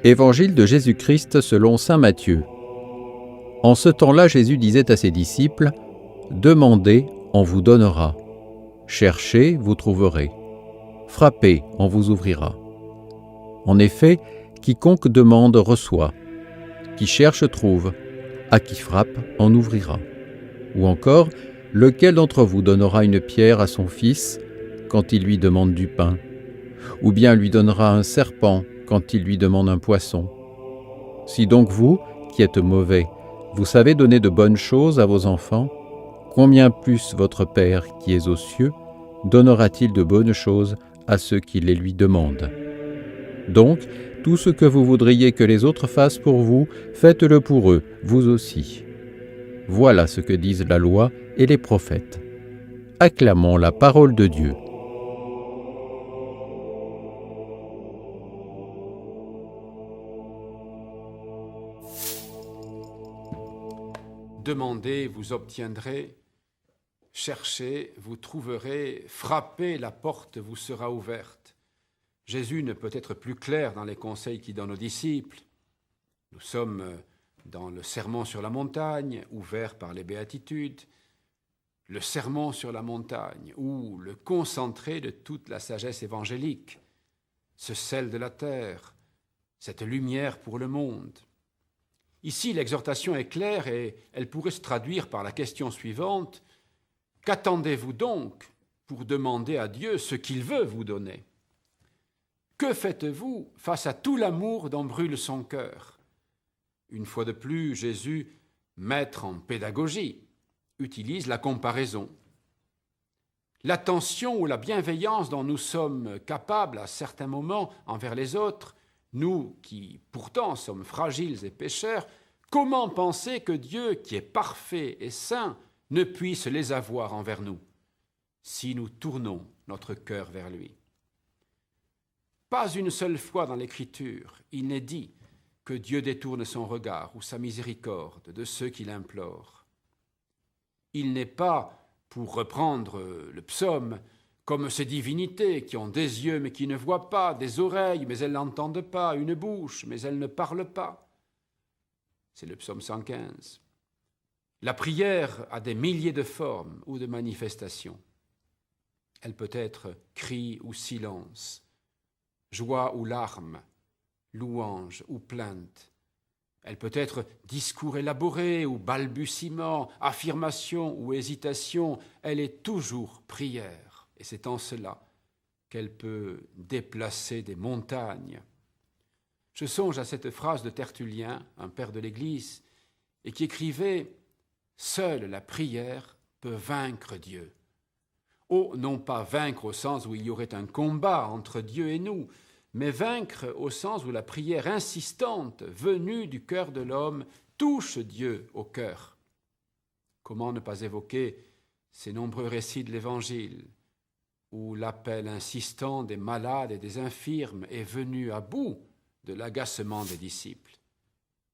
Évangile de Jésus-Christ selon saint Matthieu. En ce temps-là, Jésus disait à ses disciples : « Demandez, on vous donnera. Cherchez, vous trouverez. Frappez, on vous ouvrira. En effet, quiconque demande reçoit. Qui cherche trouve. À qui frappe, on ouvrira. » Ou encore, lequel d'entre vous donnera une pierre à son fils quand il lui demande du pain ? Ou bien lui donnera un serpent quand il lui demande un poisson ? Si donc vous, qui êtes mauvais, vous savez donner de bonnes choses à vos enfants, combien plus votre Père qui est aux cieux donnera-t-il de bonnes choses à ceux qui les lui demandent ? Donc, tout ce que vous voudriez que les autres fassent pour vous, faites-le pour eux, vous aussi. Voilà ce que disent la loi et les prophètes. Acclamons la parole de Dieu. Demandez, vous obtiendrez. Cherchez, vous trouverez. Frappez, la porte vous sera ouverte. Jésus ne peut être plus clair dans les conseils qu'il donne aux disciples. Nous sommes dans le Sermon sur la montagne, ouvert par les béatitudes, le Sermon sur la montagne, ou le concentré de toute la sagesse évangélique, ce sel de la terre, cette lumière pour le monde. Ici, l'exhortation est claire et elle pourrait se traduire par la question suivante : qu'attendez-vous donc pour demander à Dieu ce qu'il veut vous donner ? Que faites-vous face à tout l'amour dont brûle son cœur ? Une fois de plus, Jésus, maître en pédagogie, utilise la comparaison. L'attention ou la bienveillance dont nous sommes capables à certains moments envers les autres, nous qui pourtant sommes fragiles et pécheurs, comment penser que Dieu, qui est parfait et saint, ne puisse les avoir envers nous, si nous tournons notre cœur vers lui ? Pas une seule fois dans l'Écriture, il n'est dit que Dieu détourne son regard ou sa miséricorde de ceux qui l'implorent. Il n'est pas, pour reprendre le psaume, comme ces divinités qui ont des yeux mais qui ne voient pas, des oreilles mais elles n'entendent pas, une bouche mais elles ne parlent pas. C'est le psaume 115. La prière a des milliers de formes ou de manifestations. Elle peut être cri ou silence, joie ou larmes, louange ou plainte. Elle peut être discours élaboré ou balbutiement, affirmation ou hésitation. Elle est toujours prière. Et c'est en cela qu'elle peut déplacer des montagnes. Je songe à cette phrase de Tertullien, un père de l'Église, et qui écrivait « Seule la prière peut vaincre Dieu ». Oh, non pas vaincre au sens où il y aurait un combat entre Dieu et nous, mais vaincre au sens où la prière insistante, venue du cœur de l'homme, touche Dieu au cœur. Comment ne pas évoquer ces nombreux récits de l'Évangile, où l'appel insistant des malades et des infirmes est venu à bout de l'agacement des disciples,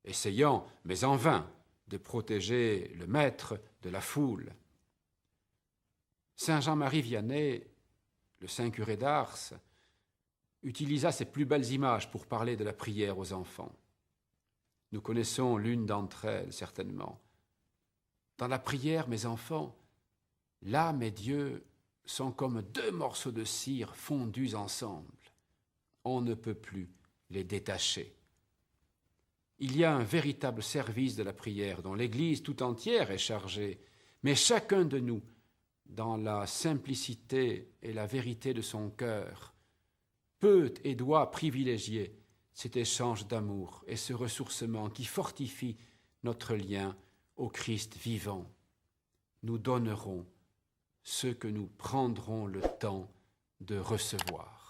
essayant, mais en vain, de protéger le maître de la foule. Saint Jean-Marie Vianney, le saint curé d'Ars, utilisa ses plus belles images pour parler de la prière aux enfants. Nous connaissons l'une d'entre elles, certainement. Dans la prière, mes enfants, l'âme et Dieu sont comme deux morceaux de cire fondus ensemble. On ne peut plus les détacher. Il y a un véritable service de la prière dont l'Église tout entière est chargée, mais chacun de nous, dans la simplicité et la vérité de son cœur, peut et doit privilégier cet échange d'amour et ce ressourcement qui fortifie notre lien au Christ vivant. Nous donnerons ce que nous prendrons le temps de recevoir.